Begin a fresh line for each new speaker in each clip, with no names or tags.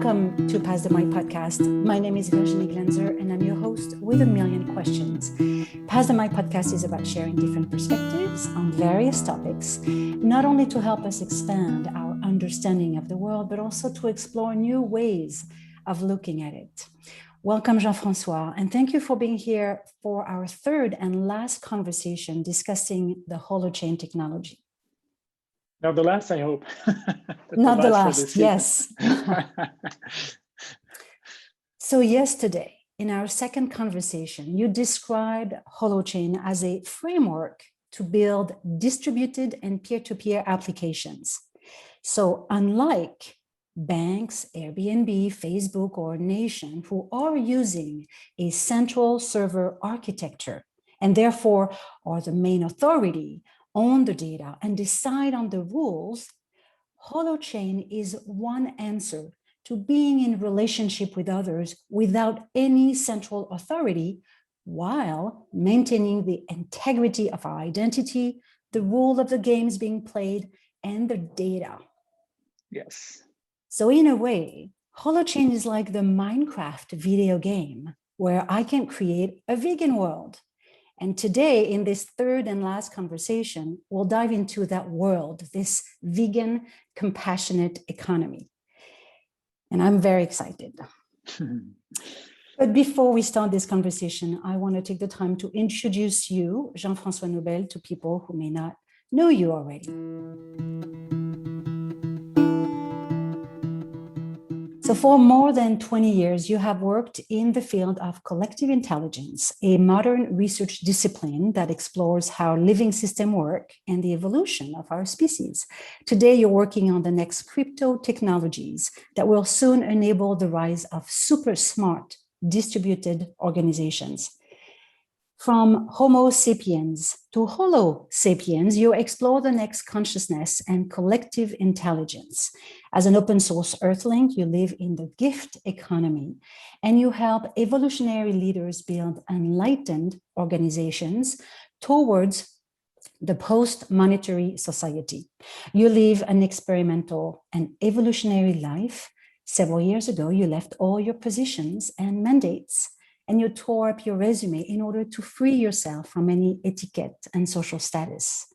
Welcome to Pass the Mic podcast. My name is Virginie Glenzer and I'm your host with a million questions. Pass the Mic podcast is about sharing different perspectives on various topics, not only to help us expand our understanding of the world, but also to explore new ways of looking at it. Welcome, Jean-François, and thank you for being here for our third and last conversation discussing the Holochain technology.
Not the last, I hope.
Not the last, yes. So yesterday, in our second conversation, you described Holochain as a framework to build distributed and peer-to-peer applications. So unlike banks, Airbnb, Facebook, or Nation, who are using a central server architecture and therefore are the main authority on the data and decide on the rules, Holochain is one answer to being in relationship with others without any central authority, while maintaining the integrity of our identity, the rule of the games being played, and the data.
Yes.
So in a way, Holochain is like the Minecraft video game where I can create a vegan world. And today, in this third and last conversation, we'll dive into that world, this vegan, compassionate economy. And I'm very excited. But before we start this conversation, I want to take the time to introduce you, Jean-François Noubel, to people who may not know you already. So for more than 20 years, you have worked in the field of collective intelligence, a modern research discipline that explores how living systems work and the evolution of our species. Today, you're working on the next crypto technologies that will soon enable the rise of super smart distributed organizations. From Homo sapiens to Holo sapiens, you explore the next consciousness and collective intelligence. As an open source earthling, you live in the gift economy and you help evolutionary leaders build enlightened organizations towards the post-monetary society. You live an experimental and evolutionary life. Several years ago, you left all your positions and mandates and you tore up your resume in order to free yourself from any etiquette and social status.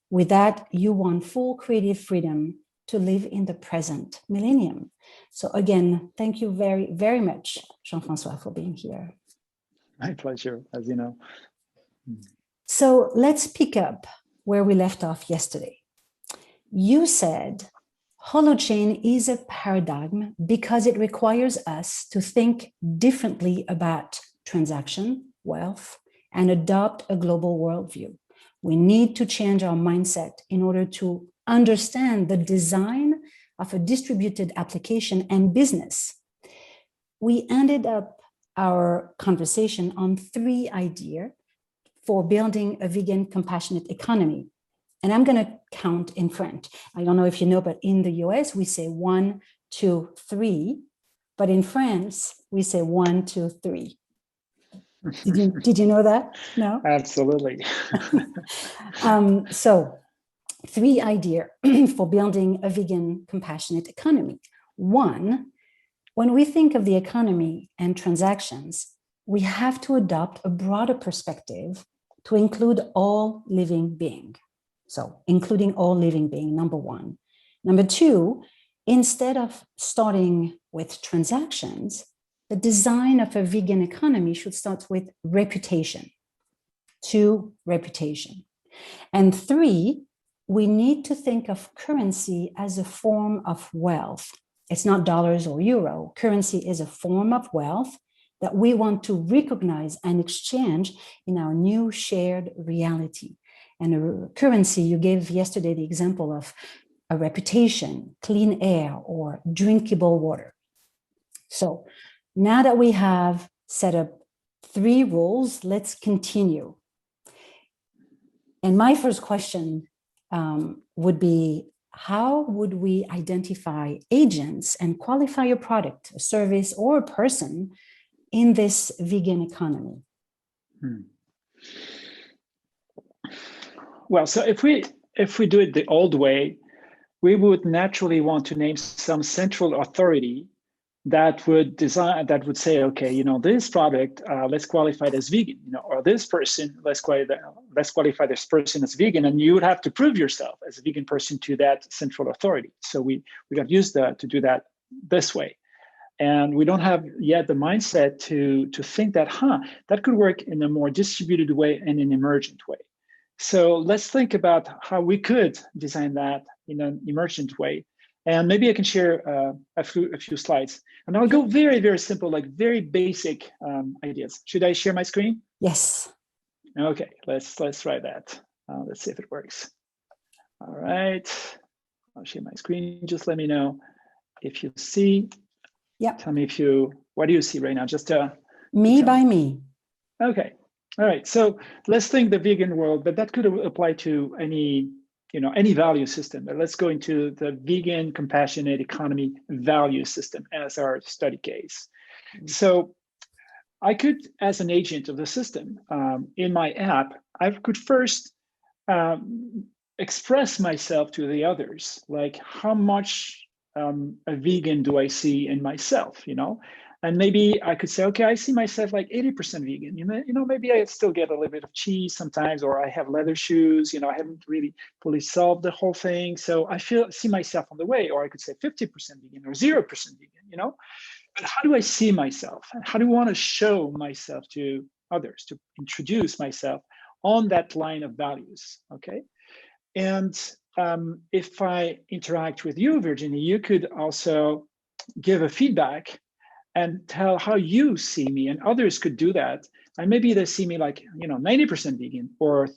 With that, you want full creative freedom to live in the present millennium. So again, thank you very, very much, Jean-François, for being here.
My pleasure, as you know.
So let's pick up where we left off yesterday. You said Holochain is a paradigm because it requires us to think differently about transaction, wealth, and adopt a global worldview. We need to change our mindset in order to understand the design of a distributed application and business. We ended up our conversation on 3 ideas for building a vegan compassionate economy. And I'm going to count in French. I don't know if you know, but in the US, we say 1, 2, 3. But in France, we say 1, 2, 3. Did you know that? No?
Absolutely.
So 3 ideas for building a vegan compassionate economy. 1, when we think of the economy and transactions, we have to adopt a broader perspective to include all living beings. So including all living beings, number 1. Number 2, instead of starting with transactions, the design of a vegan economy should start with reputation. 2, reputation. And 3, we need to think of currency as a form of wealth. It's not dollars or euro. Currency is a form of wealth that we want to recognize and exchange in our new shared reality. And a currency, you gave yesterday the example of a reputation, clean air, or drinkable water. So now that we have set up 3 rules, let's continue. And my first question would be, how would we identify agents and qualify a product, a service, or a person in this vegan economy?
Well, so if we do it the old way, we would naturally want to name some central authority that would say, okay, you know, this product, let's qualify it as vegan, you know, or this person, let's qualify this person as vegan, and you would have to prove yourself as a vegan person to that central authority. So we got used to do that this way. And we don't have yet the mindset to think that, that could work in a more distributed way and an emergent way. So let's think about how we could design that in an emergent way. And maybe I can share a few slides. And I'll go very, very simple, like very basic ideas. Should I share my screen?
Yes.
Okay, let's try that. Let's see if it works. All right, I'll share my screen. Just let me know if you see.
Yeah.
Tell me what do you see right now? Just
me by me.
Okay. All right. So let's think the vegan world, but that could apply to any value system. But let's go into the vegan compassionate economy value system as our study case. So I could, as an agent of the system in my app, I could first express myself to the others, like how much a vegan do I see in myself, you know? And maybe I could say, okay, I see myself like 80% vegan. You know, maybe I still get a little bit of cheese sometimes, or I have leather shoes. You know, I haven't really fully solved the whole thing. So I see myself on the way. Or I could say 50% vegan or 0% vegan, you know? But how do I see myself? How do I want to show myself to others, to introduce myself on that line of values, okay? And if I interact with you, Virginie, you could also give a feedback and tell how you see me, and others could do that. And maybe they see me like, 90% vegan or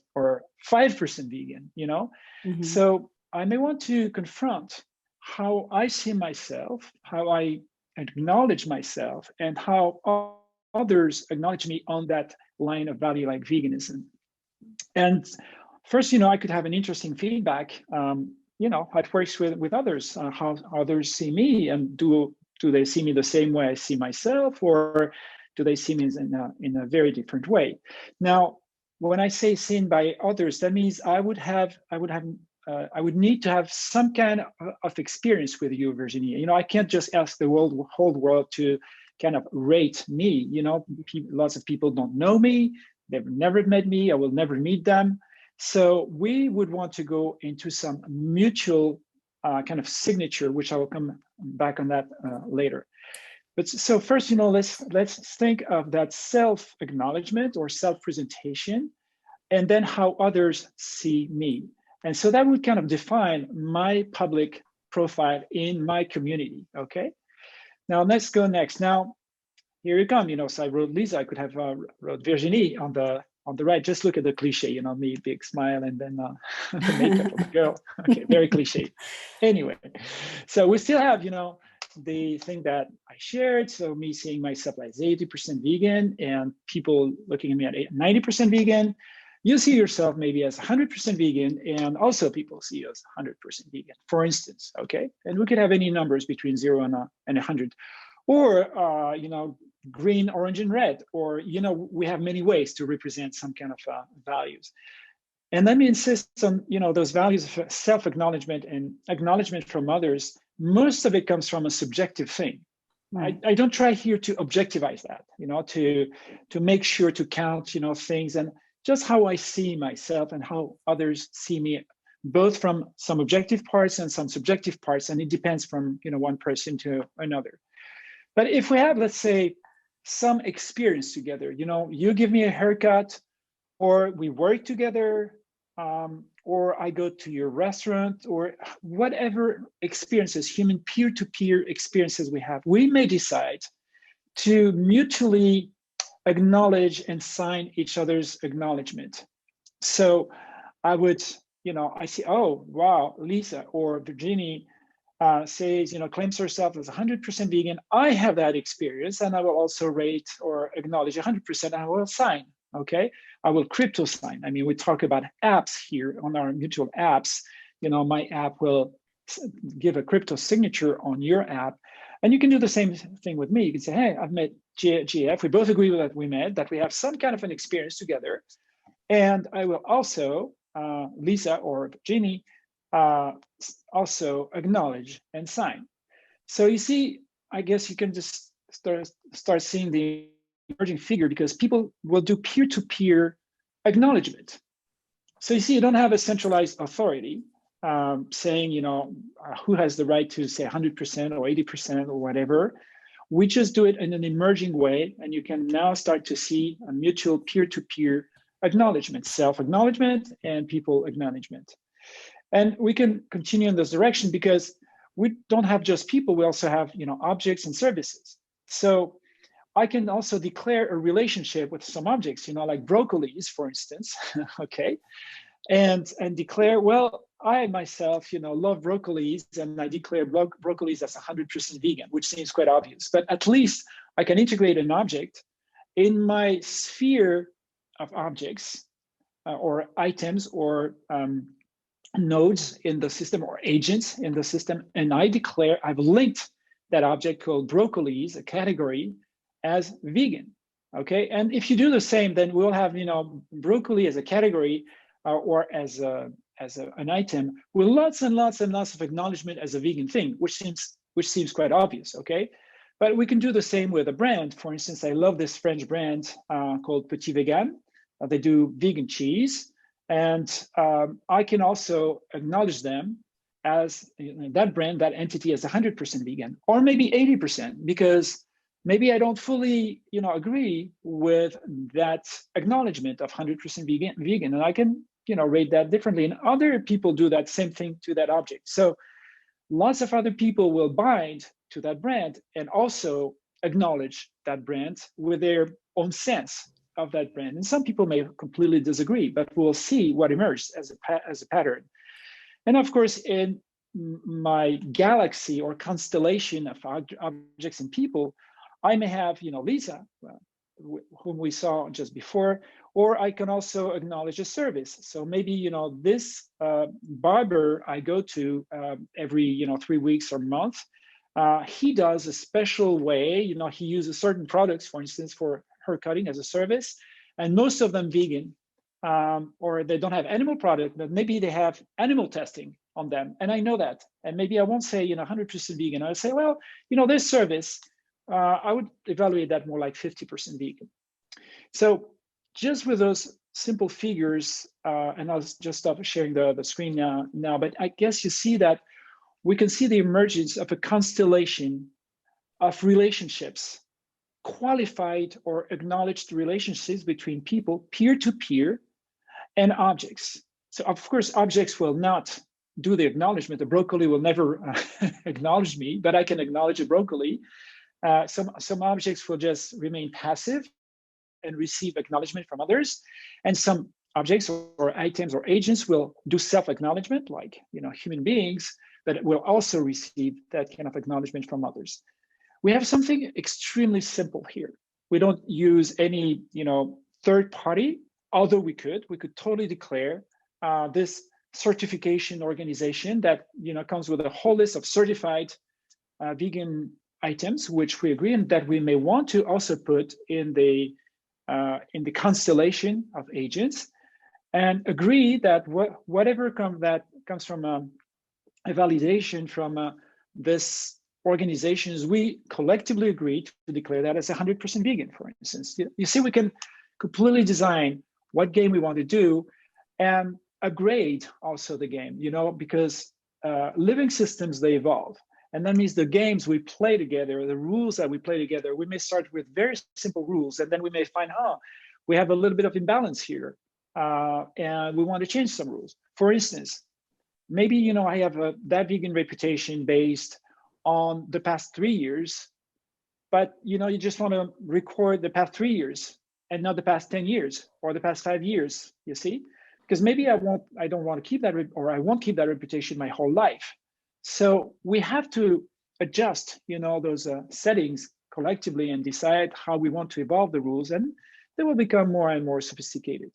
5% vegan, you know? Mm-hmm. So I may want to confront how I see myself, how I acknowledge myself, and how others acknowledge me on that line of value like veganism. And first, I could have an interesting feedback, how it works with others, how others see me, and do they see me the same way I see myself, or do they see me in a very different way? Now, when I say seen by others, that means I would need to have some kind of experience with you, Virginie. I can't just ask the whole world to kind of rate me. Lots of people don't know me. They've never met me. I will never meet them. So we would want to go into some mutual kind of signature, which I will come back on that later. But so first, let's think of that self-acknowledgement or self-presentation, and then how others see me. And so that would kind of define my public profile in my community, okay? Now let's go next. Now, here you come, so I wrote Lisa, I could have wrote Virginie on the right. Just look at the cliche, me, big smile, and then the makeup of the girl. Okay, very cliche. Anyway, so we still have, the thing that I shared. So me seeing myself as 80% vegan and people looking at me at 90% vegan. You see yourself maybe as 100% vegan, and also people see you as 100% vegan, for instance, okay? And we could have any numbers between 0 and 100. Or, green, orange, and red, or, we have many ways to represent some kind of values. And let me insist on, those values of self-acknowledgement and acknowledgement from others. Most of it comes from a subjective thing. Right. I don't try here to objectivize that, to make sure to count, things, and just how I see myself and how others see me, both from some objective parts and some subjective parts. And it depends from, one person to another. But if we have, let's say, some experience together, you give me a haircut, or we work together, or I go to your restaurant, or whatever experiences, human peer-to-peer experiences we have, we may decide to mutually acknowledge and sign each other's acknowledgement. So I would, I see, oh, wow, Lisa or Virginie says, claims herself as 100% vegan. I have that experience, and I will also rate or acknowledge 100%, and I will sign, okay? I will crypto sign. I mean, we talk about apps here on our mutual apps. My app will give a crypto signature on your app, and you can do the same thing with me. You can say, hey, I've met GF. We both agree that we met, that we have some kind of an experience together. And I will also, Lisa or Virginie, also acknowledge and sign. So you see, I guess you can just start seeing the emerging figure, because people will do peer-to-peer acknowledgement. So you see, you don't have a centralized authority saying, who has the right to say 100% or 80% or whatever. We just do it in an emerging way, and you can now start to see a mutual peer-to-peer acknowledgement, self-acknowledgement and people acknowledgement. And we can continue in this direction because we don't have just people, we also have objects and services. So I can also declare a relationship with some objects, like broccolis, for instance, okay? And declare, well, I myself, love broccolis, and I declare broccolis as 100% vegan, which seems quite obvious. But at least I can integrate an object in my sphere of objects or items or nodes in the system or agents in the system, and I declare I've linked that object called broccolis, a category, as vegan. Okay, and if you do the same, then we'll have broccoli as a category or as an item with lots and lots and lots of acknowledgement as a vegan thing, which seems quite obvious. Okay, but we can do the same with a brand. For instance, I love this French brand called Petit Vegan. They do vegan cheese. And I can also acknowledge them as that brand, that entity, as 100% vegan, or maybe 80%, because maybe I don't fully, agree with that acknowledgement of 100% vegan, and I can, rate that differently. And other people do that same thing to that object. So lots of other people will bind to that brand and also acknowledge that brand with their own sense of that brand. And some people may completely disagree, but we'll see what emerges as a pattern. And of course, in my galaxy or constellation of objects and people, I may have, Lisa, whom we saw just before, or I can also acknowledge a service. So maybe, this barber I go to every, 3 weeks or month, he does a special way, he uses certain products, for instance, for hair cutting as a service, and most of them vegan, or they don't have animal product, but maybe they have animal testing on them, and I know that. And maybe I won't say 100% vegan. I'll say, well, this service, I would evaluate that more like 50% vegan. So just with those simple figures, and I'll just stop sharing the screen now, but I guess you see that we can see the emergence of a constellation of relationships, qualified or acknowledged relationships between people, peer-to-peer, and objects. So of course, objects will not do the acknowledgement. The broccoli will never acknowledge me, but I can acknowledge a broccoli. Some objects will just remain passive and receive acknowledgement from others. And some objects or items or agents will do self-acknowledgement, like human beings, but will also receive that kind of acknowledgement from others. We have something extremely simple here. We don't use any, third party, although we could totally declare this certification organization that, comes with a whole list of certified vegan items, which we agree and that we may want to also put in the constellation of agents, and agree that whatever comes from a validation from this organizations, we collectively agree to declare that as 100% vegan, for instance. You see, we can completely design what game we want to do and upgrade also the game, because living systems, they evolve. And that means the games we play together, the rules that we play together, we may start with very simple rules, and then we may find, we have a little bit of imbalance here, and we want to change some rules. For instance, maybe, I have that vegan reputation based on the past 3 years, but you just want to record the past 3 years and not the past 10 years or the past 5 years, you see? Because maybe I don't want to keep that, or I won't keep that reputation my whole life. So we have to adjust, those settings collectively and decide how we want to evolve the rules, and they will become more and more sophisticated.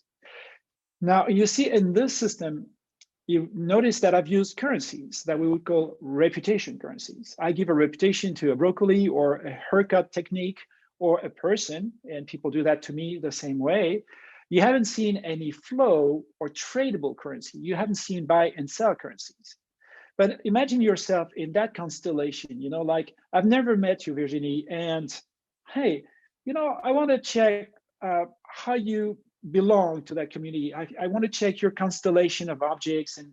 Now, you see in this system, you notice that I've used currencies that we would call reputation currencies. I give a reputation to a broccoli or a haircut technique or a person, and people do that to me the same way. You haven't seen any flow or tradable currency. You haven't seen buy and sell currencies. But imagine yourself in that constellation, like I've never met you, Virginie, and hey, I want to check how you belong to that community. I want to check your constellation of objects and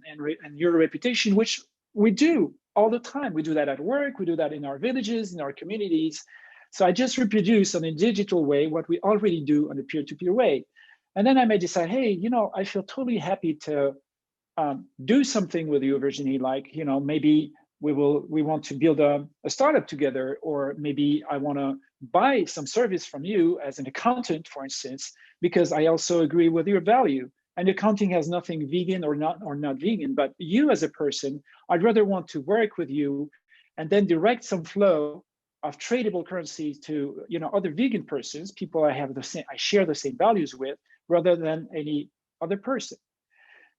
your reputation, which we do all the time. We do that at work, we do that in our villages, in our communities. So I just reproduce in a digital way what we already do on a peer-to-peer way. And then I may decide, hey, I feel totally happy to do something with you, Virginie, like, maybe we want to build a startup together, or maybe I want to buy some service from you as an accountant, for instance, because I also agree with your value. And accounting has nothing vegan or not vegan, but you as a person, I'd rather want to work with you and then direct some flow of tradable currencies to other vegan persons, people I share the same values with, rather than any other person.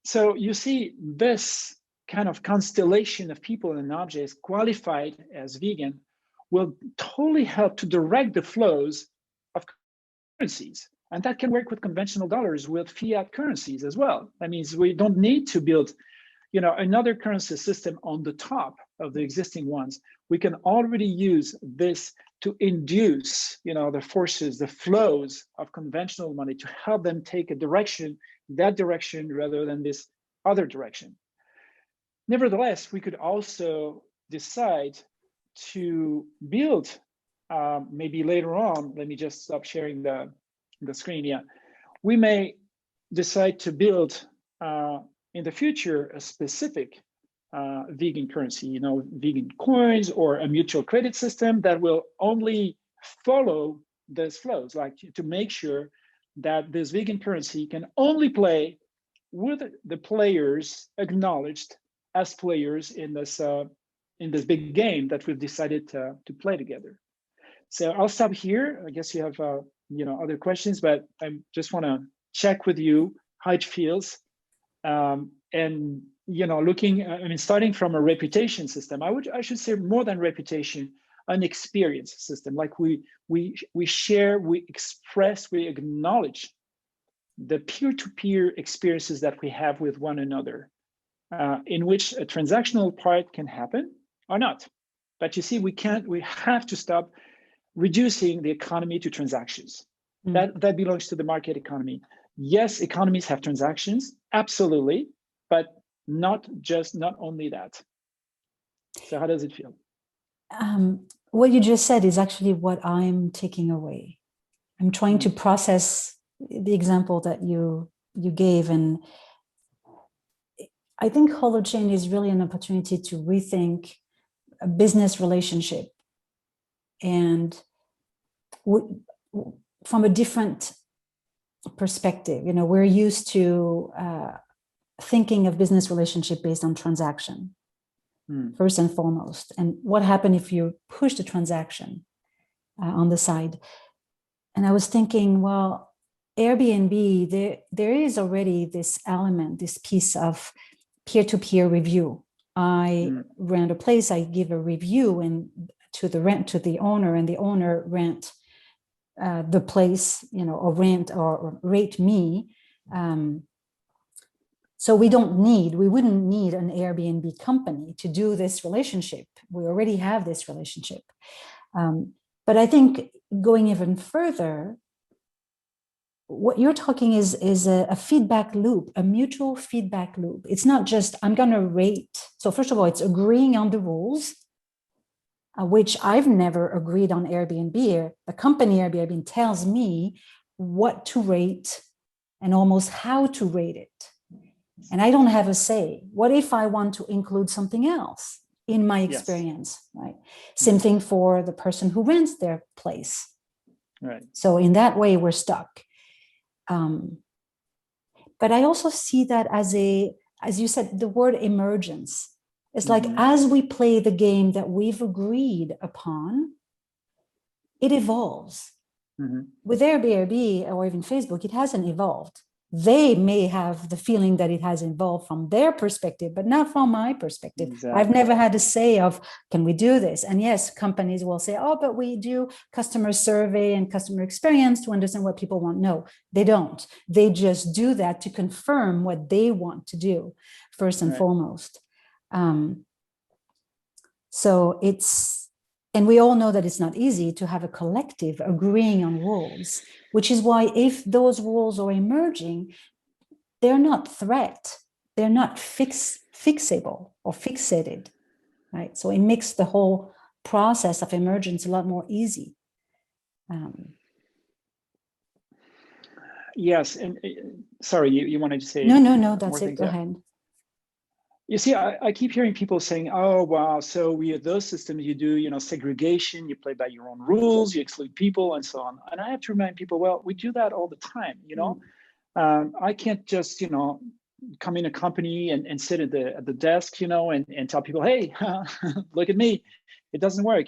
So you see this kind of constellation of people and objects qualified as vegan will totally help to direct the flows of currencies. And that can work with conventional dollars, with fiat currencies as well. That means we don't need to build another currency system on the top of the existing ones. We can already use this to induce the forces, the flows of conventional money, to help them take that direction rather than this other direction. Nevertheless, we could also decide to build, maybe later on, let me just stop sharing the screen. Yeah, we may decide to build in the future a specific vegan currency, vegan coins, or a mutual credit system that will only follow those flows, like to make sure that this vegan currency can only play with the players acknowledged as players in this big game that we've decided to play together. So I'll stop here. I guess you have other questions, but I just want to check with you how it feels. And starting from a reputation system, I should say more than reputation, an experience system. Like we share, we express, we acknowledge the peer-to-peer experiences that we have with one another, in which a transactional part can happen or not. But you see, we have to stop reducing the economy to transactions. That belongs to the market economy. Yes, economies have transactions, absolutely, but not only that. So how does it feel?
What you just said is actually what I'm taking away. I'm trying to process the example that you gave, and I think Holochain is really an opportunity to rethink a business relationship, and from a different perspective. We're used to thinking of business relationship based on transaction, first and foremost. And what happened if you push the transaction on the side? And I was thinking, well, Airbnb, there is already this element, this piece of peer-to-peer review. I rent a place, I give a review to the owner, and the owner rent the place, or rate me. So we wouldn't need an Airbnb company to do this relationship. We already have this relationship. But I think going even further, what you're talking is a feedback loop, a mutual feedback loop. It's not just, I'm going to rate. So first of all, it's agreeing on the rules, which I've never agreed on Airbnb. The company Airbnb tells me what to rate and almost how to rate it. And I don't have a say. What if I want to include something else in my experience, right? Same thing for the person who rents their place.
Right.
So in that way, we're stuck. But I also see that as you said, the word emergence. It's like, as we play the game that we've agreed upon, it evolves. With Airbnb or even Facebook, it hasn't evolved. They may have the feeling that it has evolved from their perspective, but not from my perspective. Exactly. I've never had a say of, can we do this? And yes, companies will say, oh, but we do customer survey and customer experience to understand what people want. No, they don't. They just do that to confirm what they want to do, first and foremost. So and we all know that it's not easy to have a collective agreeing on rules, which is why if those rules are emerging, they're not threat, they're not fixable or fixated, right? So it makes the whole process of emergence a lot more easy.
Yes, and sorry, you wanted to say
no, that's
more
it.
things.
Go
Yeah.
ahead.
You see, I keep hearing people saying, "Oh, wow! So we have those systems. You do, segregation. You play by your own rules. You exclude people, and so on." And I have to remind people, well, we do that all the time. I can't just, come in a company and sit at the desk, and tell people, "Hey, look at me." It doesn't work.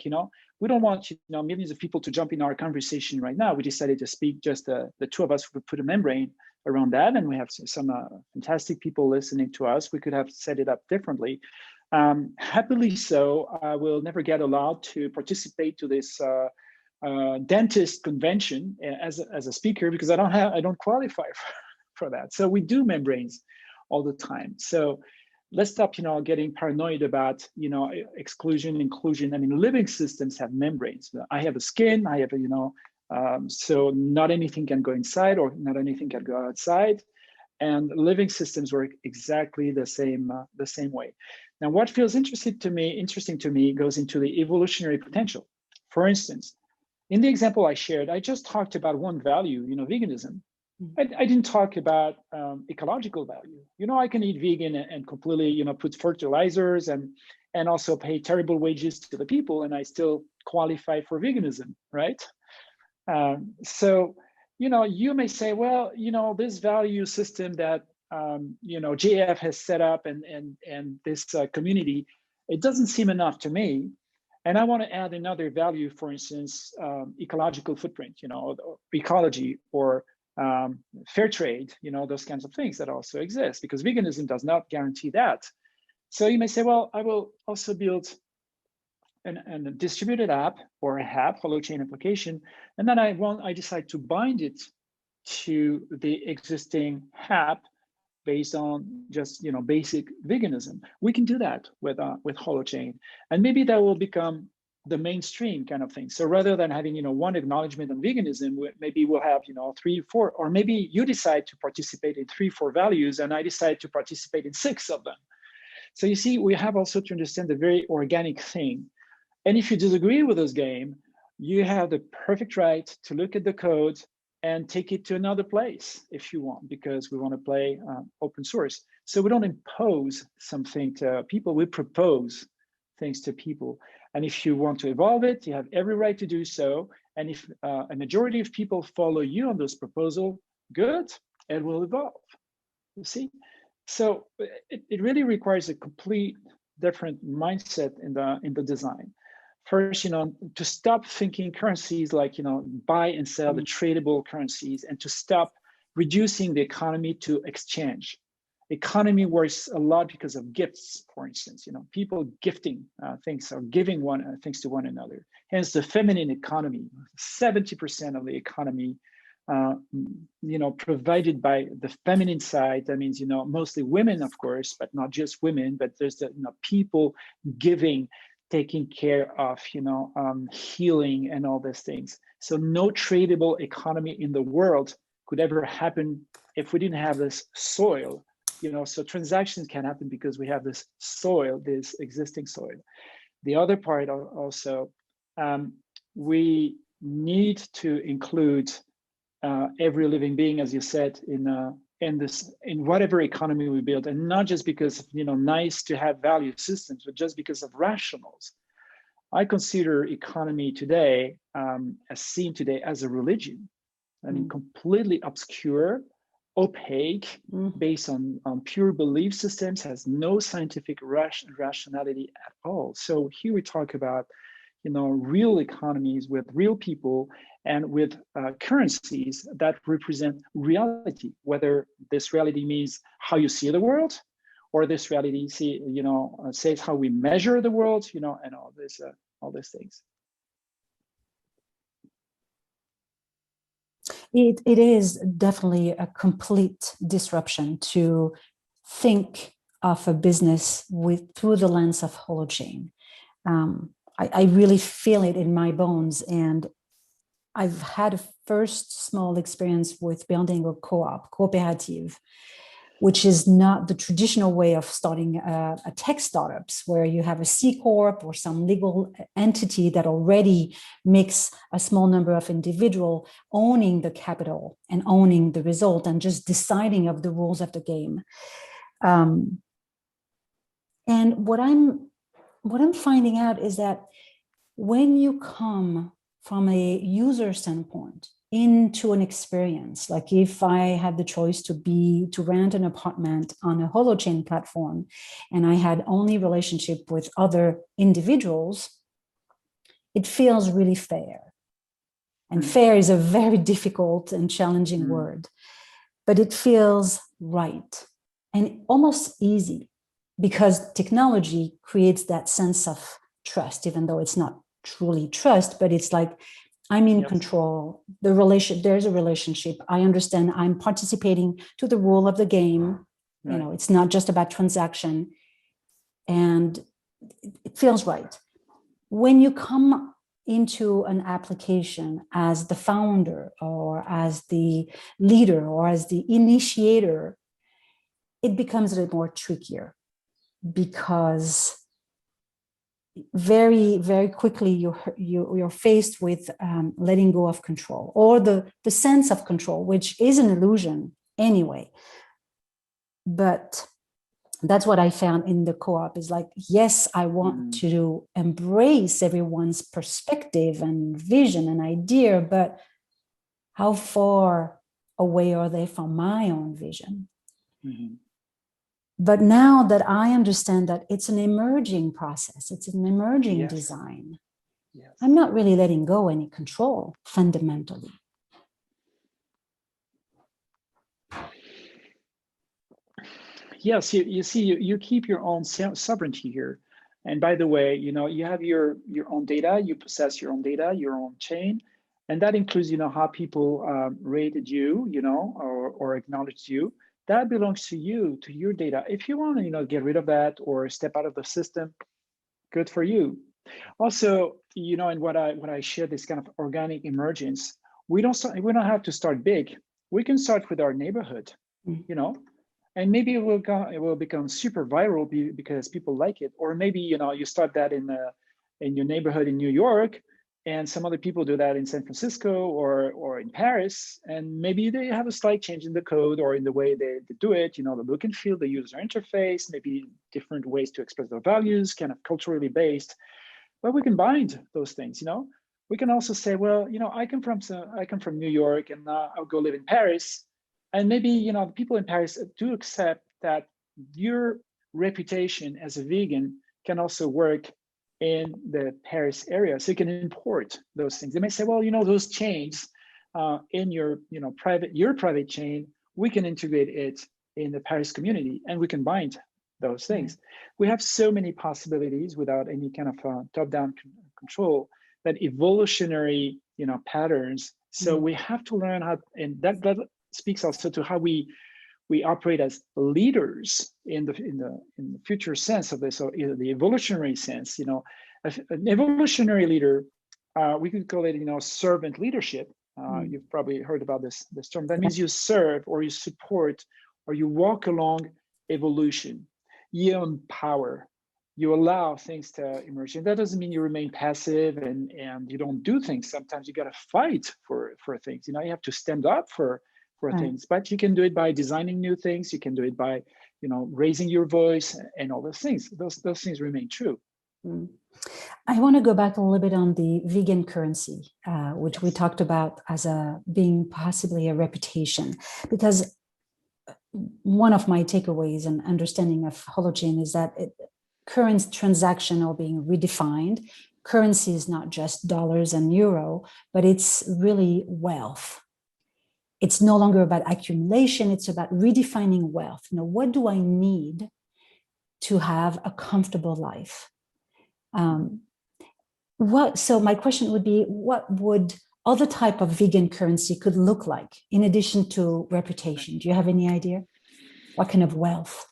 We don't want millions of people to jump in our conversation right now. We decided to speak just the two of us. We put a membrane around that, and we have some fantastic people listening to us. We could have set it up differently. Happily so, I will never get allowed to participate to this dentist convention as a speaker because I don't qualify for that. So we do membranes all the time. So let's stop, getting paranoid about, exclusion, inclusion. I mean, living systems have membranes. I have a skin. I have so not anything can go inside or not anything can go outside. And living systems work exactly the same way. Now, what feels interesting to me goes into the evolutionary potential. For instance, in the example I shared, I just talked about one value, veganism. I didn't talk about ecological value. I can eat vegan and completely, put fertilizers and also pay terrible wages to the people, and I still qualify for veganism, right? So, you may say, well, this value system that JF has set up and this community, it doesn't seem enough to me. And I want to add another value, for instance, ecological footprint, ecology or fair trade, those kinds of things that also exist, because veganism does not guarantee that. So you may say, well, I will also build a distributed app or a app, Holochain application, and then I decide to bind it to the existing app based on just basic veganism. We can do that with Holochain, and maybe that will become the mainstream kind of thing. So rather than having one acknowledgement on veganism, maybe we'll have 3, 4, or maybe you decide to participate in 3, 4 values, and I decide to participate in 6 of them. So you see, we have also to understand the very organic thing. And if you disagree with this game, you have the perfect right to look at the code and take it to another place if you want, because we want to play open source. So we don't impose something to people, we propose things to people. And if you want to evolve it, you have every right to do so. And if a majority of people follow you on this proposal, good, it will evolve, you see? So it really requires a complete different mindset in the design. First, to stop thinking currencies like, buy and sell the tradable currencies, and to stop reducing the economy to exchange. Economy works a lot because of gifts, for instance, people gifting things or giving things to one another. Hence the feminine economy, 70% of the economy, provided by the feminine side. That means, mostly women, of course, but not just women, but there's the people giving, taking care of, healing and all these things. So no tradable economy in the world could ever happen if we didn't have this soil, so transactions can happen because we have this soil, this existing soil. The other part also, we need to include every living being, as you said, in whatever economy we build, and not just because nice to have value systems, but just because of rationals. I consider economy today, as seen today, as a religion. I mean, completely obscure, opaque, based on pure belief systems, has no scientific rationality at all. So here we talk about real economies with real people and with currencies that represent reality, whether this reality means how you see the world, or this reality says how we measure the world, and all these things.
It is definitely a complete disruption to think of a business through the lens of Holochain. I really feel it in my bones. And I've had a first small experience with building a cooperative, which is not the traditional way of starting a tech startups, where you have a C Corp or some legal entity that already makes a small number of individuals owning the capital and owning the result and just deciding of the rules of the game. And what I'm finding out is that when you come from a user standpoint into an experience, like if I had the choice to rent an apartment on a Holochain platform, and I had only relationship with other individuals, it feels really fair. And fair is a very difficult and challenging word, but it feels right and almost easy, because technology creates that sense of trust, even though it's not truly trust, but it's like, I'm in control. There's a relationship. I understand I'm participating to the rule of the game. Right. You know, it's not just about transaction, and it feels right. When you come into an application as the founder or as the leader or as the initiator, it becomes a little more trickier, because very, very quickly you're faced with letting go of control, or the sense of control, which is an illusion anyway. But that's what I found in the co-op, is like, yes, I want to embrace everyone's perspective and vision and idea, but how far away are they from my own vision? Mm-hmm. But now that I understand that it's an emerging process, it's an emerging design, I'm not really letting go any control fundamentally.
Yes, you see, you keep your own sovereignty here. And by the way, you know, you have your own data, you possess your own data, your own chain. And that includes, you know, how people rated you, you know, or acknowledged you. That belongs to you, to your data. If you want to, you know, get rid of that or step out of the system, good for you. Also, you know, and what I share, this kind of organic emergence, we don't have to start big. We can start with our neighborhood, you know, and maybe it will become super viral because people like it. Or maybe, you know, you start that in your neighborhood in New York, and some other people do that in San Francisco or in Paris, and maybe they have a slight change in the code or in the way they do it, you know, the look and feel, the user interface, maybe different ways to express their values, kind of culturally based. But we can bind those things, you know. We can also say, well, you know, I come from New York, and I'll go live in Paris, and maybe, you know, people in Paris do accept that your reputation as a vegan can also work in the Paris area, so you can import those things. They may say, well, you know, those chains in your, you know, private chain, we can integrate it in the Paris community, and we can bind those things. We have so many possibilities without any kind of top-down control, that evolutionary, you know, patterns. So we have to learn how, and that speaks also to how we operate as leaders in the future sense of this, so the evolutionary sense. You know, an evolutionary leader, we could call it, you know, servant leadership. You've probably heard about this term. That means you serve or you support or you walk along evolution. You empower, you allow things to emerge. And that doesn't mean you remain passive and you don't do things. Sometimes you got to fight for things. You know, you have to stand up for things, but you can do it by designing new things. You can do it by, you know, raising your voice and all those things. Those things remain true.
I want to go back a little bit on the vegan currency, which we talked about as being possibly a reputation, because one of my takeaways and understanding of Holochain is that current transaction are being redefined. Currency is not just dollars and euro, but it's really wealth. It's no longer about accumulation. It's about redefining wealth. You know, what do I need to have a comfortable life? So my question would be, what would other type of vegan currency could look like in addition to reputation? Do you have any idea? What kind of wealth?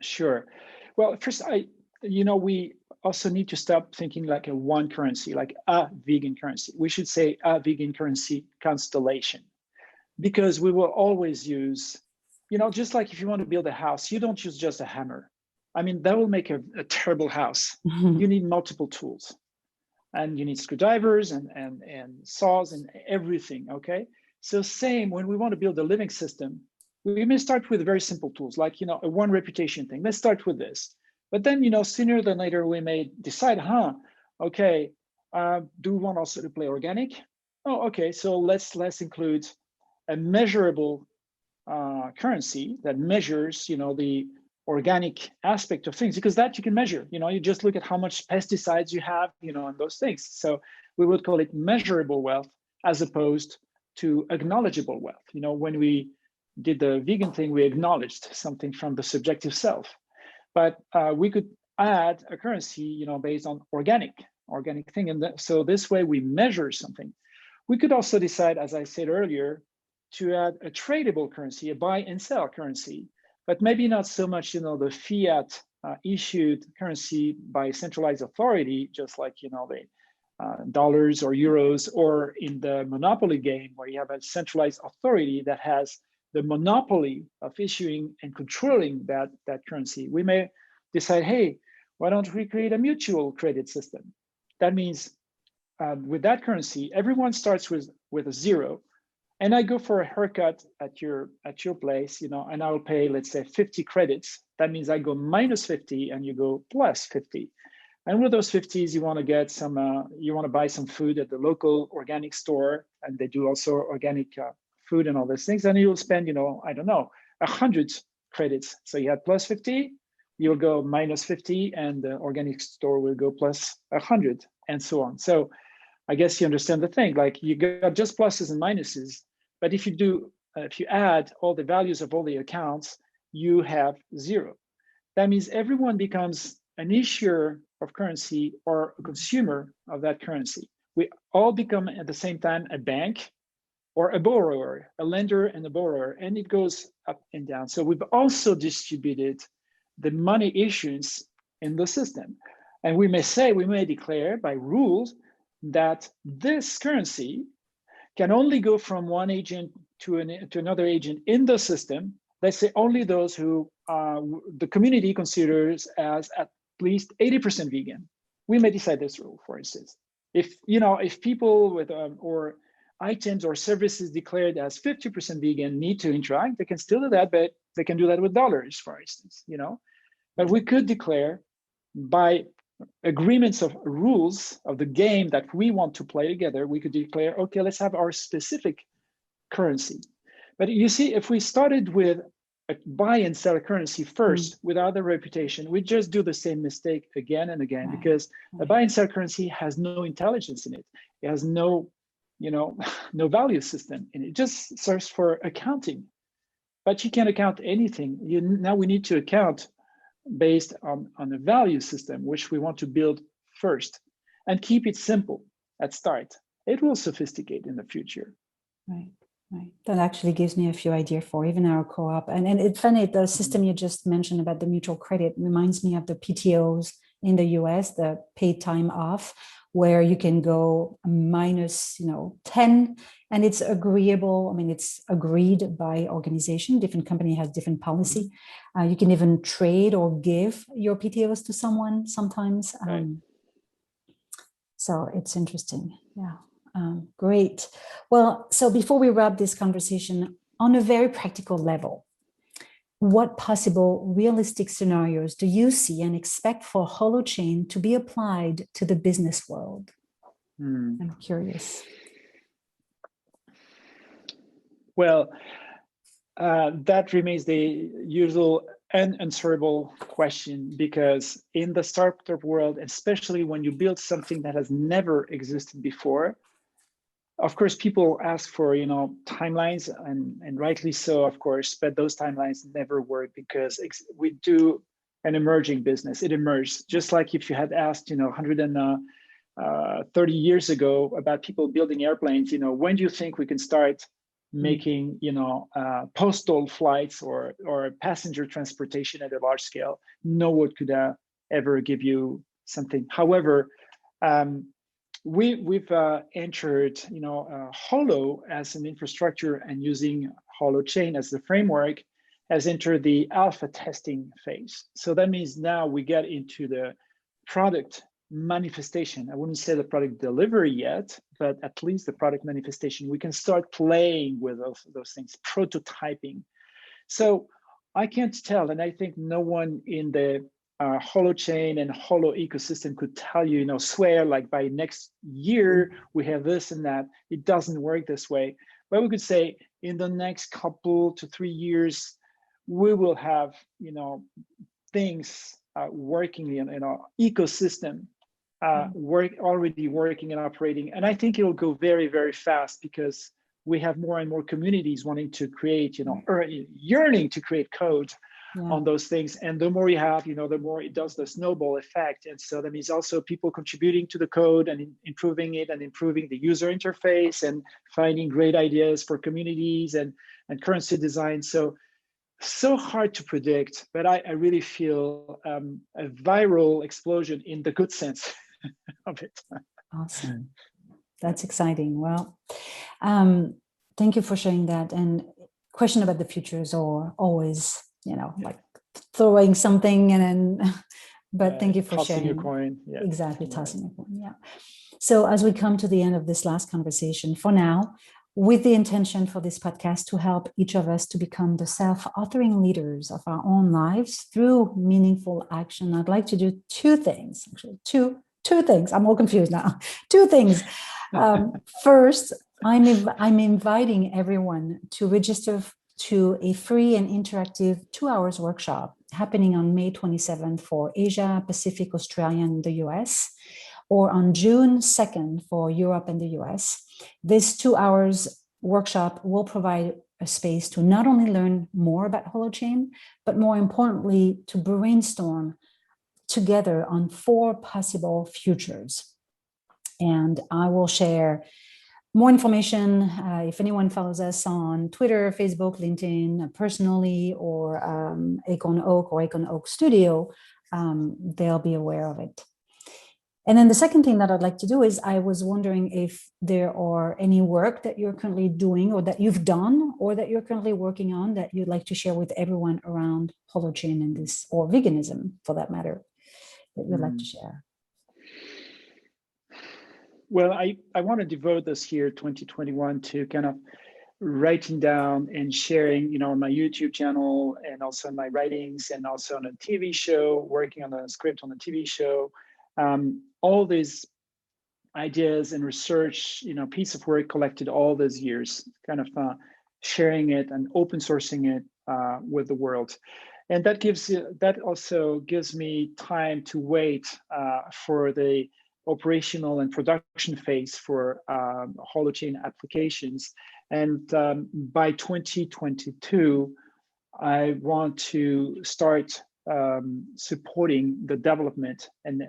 Sure. Well, first, we also need to stop thinking like a one currency, like a vegan currency. We should say a vegan currency constellation, because we will always use, just like if you want to build a house, you don't use just a hammer. I mean, that will make a terrible house. You need multiple tools, and you need screwdrivers and saws and everything, okay? So same, when we want to build a living system, we may start with very simple tools, like, a one reputation thing. Let's start with this. But then, sooner than later, we may decide, okay, do we want also to play organic? Oh, okay, so let's include a measurable currency that measures, the organic aspect of things, because that you can measure. You just look at how much pesticides you have, and those things. So we would call it measurable wealth as opposed to acknowledgeable wealth. When we did the vegan thing, we acknowledged something from the subjective self. But we could add a currency, based on organic thing. And so this way we measure something. We could also decide, as I said earlier, to add a tradable currency, a buy and sell currency, but maybe not so much, the fiat issued currency by centralized authority, just like, the dollars or euros, or in the monopoly game where you have a centralized authority that has the monopoly of issuing and controlling that currency. We may decide, hey, why don't we create a mutual credit system? That means with that currency, everyone starts with a zero, and I go for a haircut at your place, and I'll pay, let's say, 50 credits. That means I go minus 50 and you go plus 50. And with those 50s, you want to get some, you want to buy some food at the local organic store, and they do also organic food and all those things, and you'll spend, I don't know, 100 credits. So you had plus 50, you'll go minus 50, and the organic store will go plus 100, and so on. So I guess you understand the thing, like you got just pluses and minuses, but if you add all the values of all the accounts, you have zero. That means everyone becomes an issuer of currency or a consumer of that currency. We all become at the same time a bank, or a borrower, a lender and a borrower, and it goes up and down. So we've also distributed the money issuance in the system. And we may declare by rules that this currency can only go from one agent to another agent in the system. Let's say only those who the community considers as at least 80% vegan. We may decide this rule, for instance. If people with or items or services declared as 50% vegan need to interact, they can still do that, but they can do that with dollars, for instance, But we could declare by agreements of rules of the game that we want to play together, we could declare, okay, let's have our specific currency. But you see, if we started with a buy and sell a currency first without the reputation, we just do the same mistake again and again, because a buy and sell currency has no intelligence in it. It has no value system, and it just serves for accounting. But you can't account anything. Now we need to account based on a value system, which we want to build first, and keep it simple at start. It will sophisticate in the future.
Right. That actually gives me a few ideas for even our co-op. And it's funny, the system you just mentioned about the mutual credit reminds me of the PTOs in the US, the paid time off, where you can go minus 10, and it's agreeable. I mean, it's agreed by organization. Different company has different policy. You can even trade or give your PTOs to someone sometimes.
Right.
So it's interesting. Yeah. Great. Well, so before we wrap this conversation, on a very practical level, what possible realistic scenarios do you see and expect for Holochain to be applied to the business world? I'm curious.
Well, that remains the usual unanswerable question, because in the startup world, especially when you build something that has never existed before, of course, people ask for timelines, and rightly so, of course, but those timelines never work, because we do an emerging business. It emerged, just like if you had asked 130 years ago about people building airplanes, when do you think we can start making postal flights or passenger transportation at a large scale? No one could ever give you something. However, we've entered, Holo as an infrastructure, and using Holochain as the framework has entered the alpha testing phase. So that means now we get into the product manifestation. I wouldn't say the product delivery yet, but at least the product manifestation. We can start playing with those things, prototyping. So I can't tell, and I think no one in the Holochain and Holo ecosystem could tell you, swear like by next year we have this and that. It doesn't work this way. But we could say in the next couple to 3 years, we will have, things working in our ecosystem, already working and operating. And I think it'll go very, very fast because we have more and more communities wanting to create, or yearning to create code on those things. And the more you have, the more it does the snowball effect. And so that means also people contributing to the code and improving it and improving the user interface and finding great ideas for communities and currency design. So hard to predict, but I really feel a viral explosion in the good sense of it.
Awesome. That's exciting. Well, thank you for sharing that. And question about the future is always, like throwing something and then, but thank you for
tossing
sharing.
Tossing a coin. Yeah.
Exactly, tossing a coin. Yeah. So as we come to the end of this last conversation, for now, with the intention for this podcast to help each of us to become the self-authoring leaders of our own lives through meaningful action, I'd like to do two things, actually, two things. I'm all confused now. Two things. First, I'm inviting everyone to register to a free and interactive 2 hours workshop happening on May 27th for Asia, Pacific, Australia, and the US, or on June 2nd for Europe and the US. This 2 hours workshop will provide a space to not only learn more about Holochain, but more importantly, to brainstorm together on 4 possible futures. And I will share more information if anyone follows us on Twitter, Facebook, LinkedIn, personally, or Acorn Oak or Acorn Oak Studio, they'll be aware of it. And then the second thing that I'd like to do is I was wondering if there are any work that you're currently doing or that you've done or that you're currently working on that you'd like to share with everyone around Holochain and this, or veganism for that matter, that you'd like to share.
Well, I want to devote this year, 2021, to kind of writing down and sharing, on my YouTube channel and also in my writings and also on a TV show, working on a script on a TV show. All these ideas and research, piece of work collected all these years, kind of sharing it and open sourcing it with the world. And that also gives me time to wait for the operational and production phase for Holochain applications. And by 2022, I want to start supporting the development and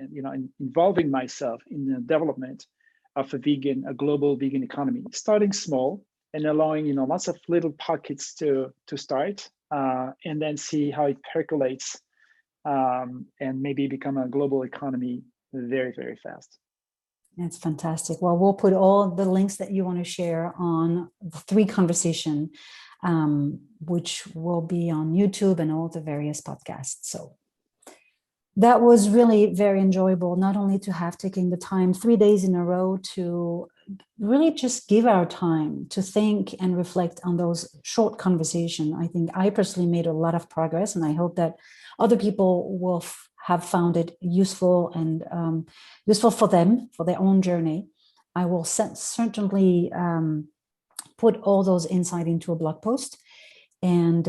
involving myself in the development of a global vegan economy, starting small and allowing lots of little pockets to start and then see how it percolates and maybe become a global economy very, very fast.
That's fantastic. Well, we'll put all the links that you want to share on the 3 conversation, which will be on YouTube and all the various podcasts. So that was really very enjoyable, not only to have taken the time 3 days in a row to really just give our time to think and reflect on those short conversations. I think I personally made a lot of progress, and I hope that other people will have found it useful and useful for them, for their own journey. I will certainly put all those insights into a blog post, and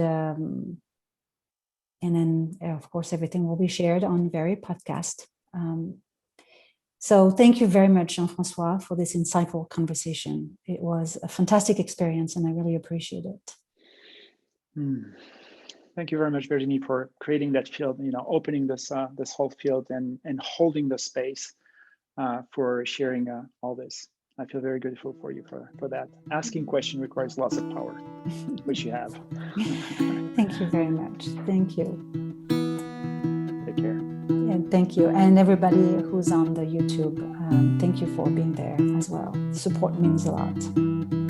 then of course everything will be shared on various podcasts. So thank you very much, Jean-François, for this insightful conversation. It was a fantastic experience, and I really appreciate it.
Thank you very much, Virginie, for creating that field, opening this whole field and holding the space for sharing all this. I feel very grateful for you for that. Asking questions requires lots of power, which you have.
Thank you very much. Thank you.
Take care.
Yeah, Thank you. And everybody who's on the YouTube, thank you for being there as well. Support means a lot.